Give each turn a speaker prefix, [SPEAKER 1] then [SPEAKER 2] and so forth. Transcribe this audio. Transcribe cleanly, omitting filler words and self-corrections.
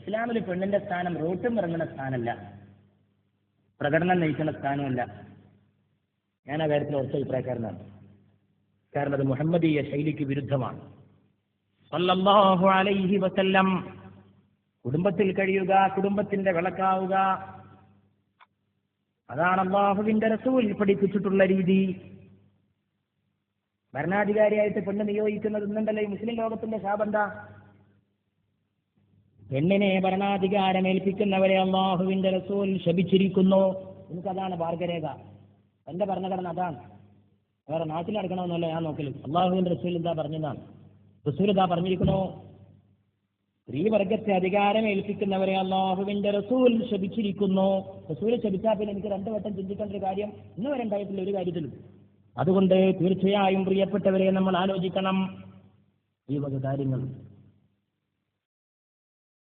[SPEAKER 1] ഇസ്ലാമിൽ പെണ്ണിന്റെ സ്ഥാനം റോട്ടും ഇറങ്ങുന്ന സ്ഥാനമല്ല, പ്രകടനം നയിക്കുന്ന സ്ഥാനമല്ല. ഞാൻ ആ കാര്യത്തിൽ ഉറച്ച അഭിപ്രായക്കാരനാണ്. കാരണം അത് മുഹമ്മദീയ ശൈലിക്ക് വിരുദ്ധമാണ്. സല്ലല്ലാഹു അലൈഹി വസല്ലം കുടുംബത്തിൽ കഴിയുക, കുടുംബത്തിന്റെ വിളക്കാവുക, അതാണ് അല്ലാഹുവിന്റെ റസൂൽ പഠിപ്പിച്ചിട്ടുള്ള രീതി. ഭരണാധികാരിയായിട്ട് പെണ്ണ് നിയോഗിക്കുന്നത് ഇന്നുണ്ടല്ലോ ഈ മുസ്ലിം ലോകത്തിന്റെ ശാപന്ത. പെണ്ണിനെ ഭരണാധികാരമേൽപ്പിക്കുന്നവരെ അല്ലാഹുവിന്റെ റസൂൽ ശപിച്ചിരിക്കുന്നു. എനിക്കതാണ് മാർഗരേഖ, എന്റെ ഭരണഘടന അതാണ്. വേറെ നാട്ടിൽ നടക്കണമെന്നല്ല ഞാൻ നോക്കലും. അല്ലാഹുവിന്റെ റസൂൽ എന്താ പറഞ്ഞതാണ്? റസൂൽ എന്താ പറഞ്ഞിരിക്കണോ? സ്ത്രീവർഗത്തെ അധികാരം ഏൽപ്പിക്കുന്നവരെ അല്ലാഹുവിന്റെ റസൂൽ ശപിച്ചിരിക്കുന്നു. റസൂൽ ശപിച്ചാൽ പിന്നെ എനിക്ക് 2 വട്ടം ചിന്തിക്കേണ്ട ഒരു കാര്യം ഇന്ന് വരെ ഉണ്ടായിട്ടില്ല ഒരു കാര്യത്തിലും. അതുകൊണ്ട് തീർച്ചയായും പ്രിയപ്പെട്ടവരെ നമ്മൾ ആലോചിക്കണം ഈ വക കാര്യങ്ങൾ.